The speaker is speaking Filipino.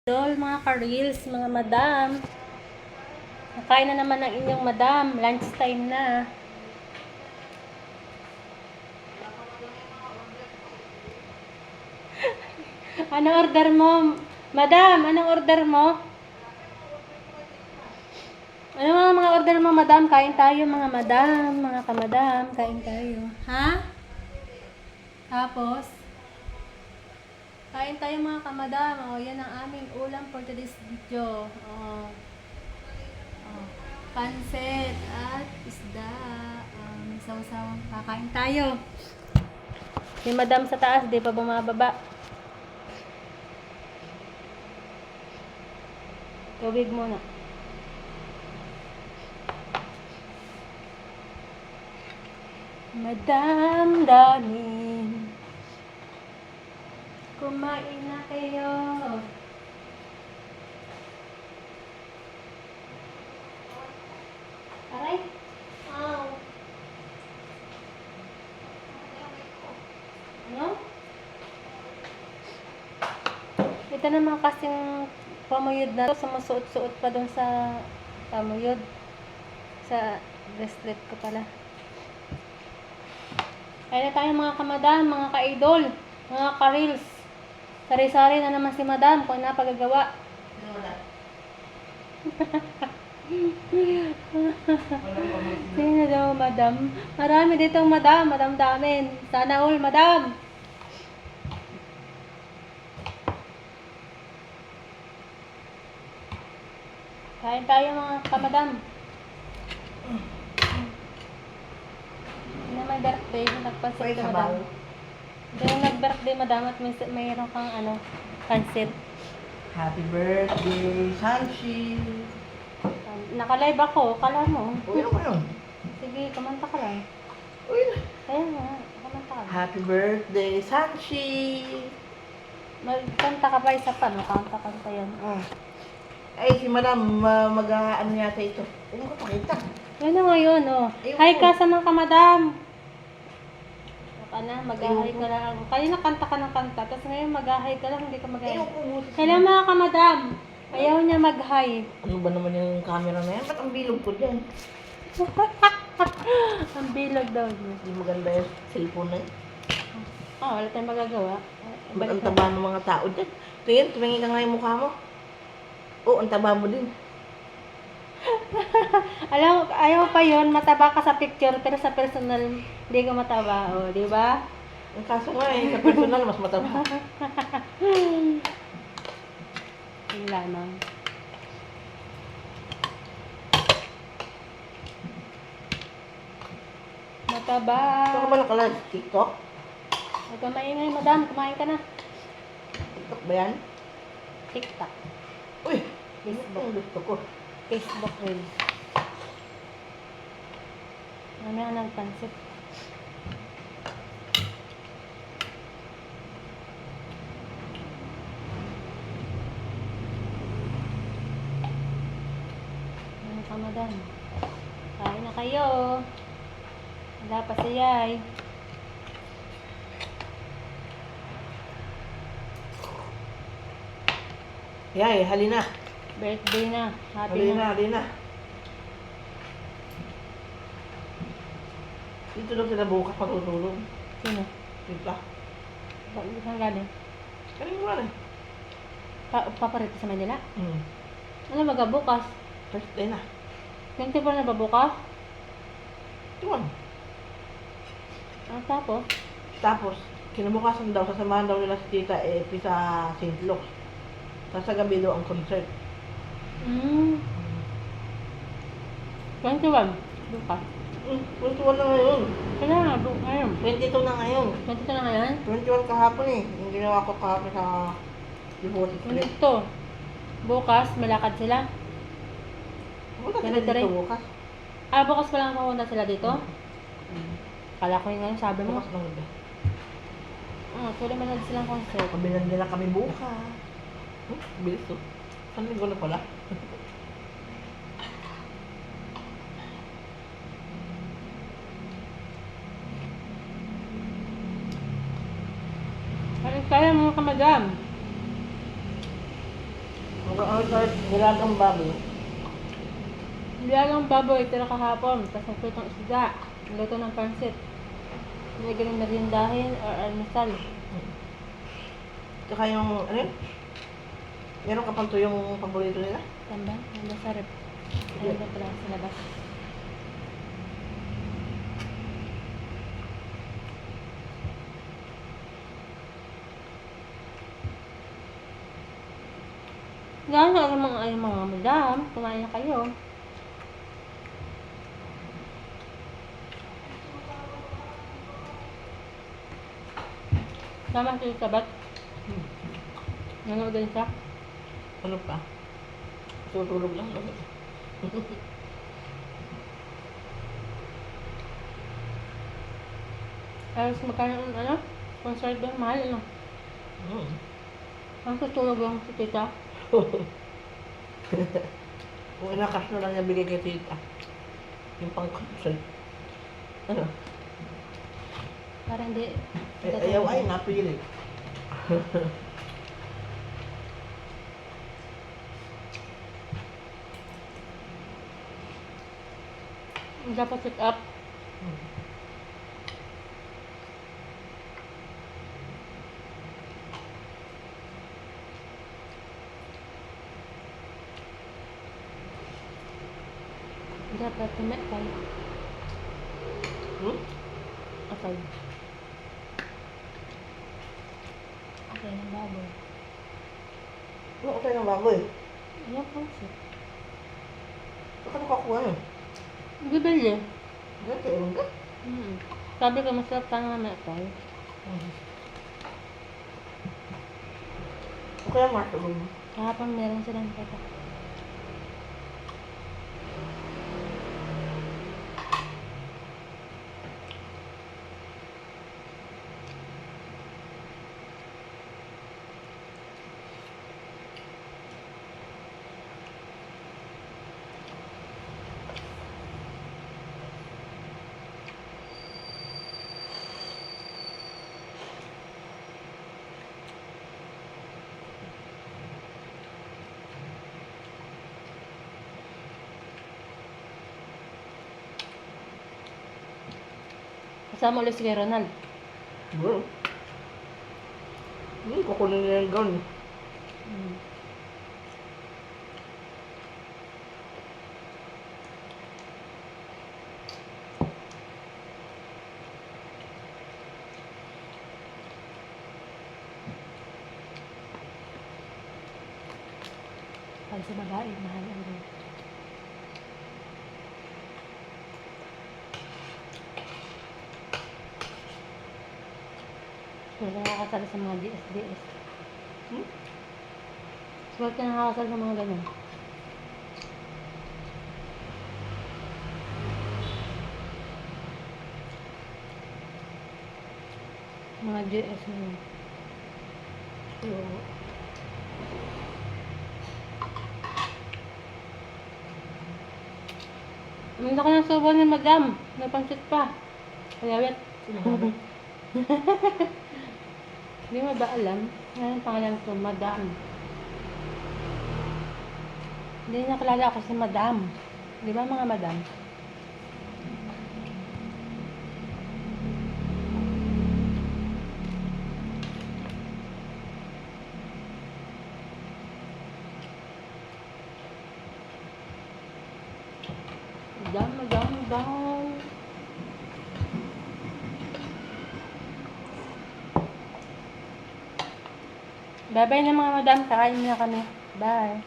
Idol, mga ka-reels, mga madam. Nakain na naman ang inyong madam. Lunch time na. Anong order mo? Madam, anong order mo? Ano mga order mo, madam? Kain tayo, mga madam. Mga kamadam, kain tayo. Ha? Tapos? Kain tayo, mga kamadam. O, yan ang aming ulam for today's video. O. Pansit at isda. Saw-saw. Kakain tayo. Si madam sa taas, di pa bumababa. Tubig muna. Madam Damin, kumain na kayo. Aray? Ow. Ano? Ito naman kasing pamuyod na to, sumusuot-suot pa dun sa pamuyod. Sa bracelet ko pala. Kaya na tayo, mga kamadam, mga ka-idol, mga ka-reels. Sari-sari na naman si madam kung napagagawa. Sino daw, madam? Marami ditong madam, madam damin. Sana all, madam. Kain tayo, mga kamadam. Hindi na may birthday, nagpansit ka, madam. Hindi na nag-birthday, madam, at mayroon kang pansit. Happy birthday, Sanchi! Naka-live ako, kala mo. Uy, ano yun? Sige, kumanta ka lang. Uy! Ayan nga, kumanta ka lang. Happy birthday, Sanchi! Magkanta ka pa isa pa, no? Kanta-kanta yan. Ay, si madam, mag-ano yata ito. Ayun ko pakita. Yan na ngayon, oh. Ayun Hi ko. ka sa mga kamadam. Baka na, mag-hi ka lang. Kanina kanta ka ng kanta, tapos ngayon mag-hi ka lang, hindi ka mag-hi. Ayun ko. Hello, mga kamadam. Ayaw niya mag-hi. Ano ba naman yung camera na yan? Ba't ang bilog ko dyan? Ang bilog daw niya. Hindi maganda yung cellphone na yun. Wala tayong magagawa. Ba't ang taba ng mga tao dyan? Tingin, tumingin ka nga yung mukha mo. Oo, ang taba mo din. Alam, ayaw pa yun, mataba ka sa picture, pero sa personal, hindi ka mataba. O, di ba? Ang kaso nga sa personal, mas mataba. Yung lamang. Mataba. Ito ka ba nakalag? TikTok? Huwag ka maingay, madam. Kumain ka na. TikTok ba yan? TikTok. Uy! Facebook. Ang gusto ko. Facebook rin. Mamaya nagpansit. Ano ka, madam? Kain na kayo. Wala pa si Yay. Yay, halina. Birthday na. Happy na. Halina. Dito daw sila bukas matutulog. Sino? Dito. Saan galing? Kanin mo na rin. Paparito sa Manila? Hmm. Ano magabukas? First day na. 24 na ba bukas? Ito one. Tapos? Tapos, kinabukasan daw, sasamahan daw nila si Tita Epi sa St. Luke's. Tapos sa gabi daw ang concert. 21. Bukas. Punto na ngayon. Kaya nga, ngayon. 22 na ngayon. 22 na ngayon? 21 kahapon eh. Yung ginawa ko kahapon sa Devoted Street. Ito. Bukas, malakad sila. Wala sila Ganito rin. dito bukas. Bukas pa lang pupunta sila dito? Kala ko yung ngayon, sabi mo. Bukas ng gabi. Pwede manood silang concert. Kabilan nila kami bukas. Bilis to. Saan linggo na pala? Kaya mga kamadam. Ang sarap, nilagang baboy. Nilagang baboy, tira kahapon. Tapos nagpritong isda. Luto ng pansit. May ganun merindahin or almusal. Tsaka yung, ano yun? Meron ka pang to yung paborito nila? Tamba? Nanda sa rep. Ano ba pala sa labas? Gano'n ang mga madam. Kumain na kayo. Tama sa sabat. Nanood din siya. Ano pa? Tutulog lang. Ayos magkano ang ano? Concert ba? Mahal ano? Ang tutulog lang si tita. Kung inakas na lang niya bigay kay tita. Yung pang-concert. Ano? Para hindi. Ayaw ay napilit. Dapat sit up. Dapat tumakay. Okay. Okay ng baboy. Ano okay ng baboy? Ayan po siya. Saan ka nakakuha yun? Bibili. Dati, ewan ka? Sabi ko masarap sana na tayo. O kaya mushroom. Kahapon meron silang pata. Kasama ulit si Ronald. Bro. Kukunin nila yung gown. Pag sa babae, mahal ang rin. Suwerte nakakasal sa mga DSDS. Suwerte nakakasal sa mga ganun. Mga DS na yun. Ang laki ng subo ni Madam. Napansit pa. Kayawit. Hindi mo ba alam? Ano ang pangalan ko? Madam. Hindi niya kilala ako si Madam. Di ba mga Madam? Madam, Madam, Madam. Bye-bye na mga Madam. Kakain na kami. Bye.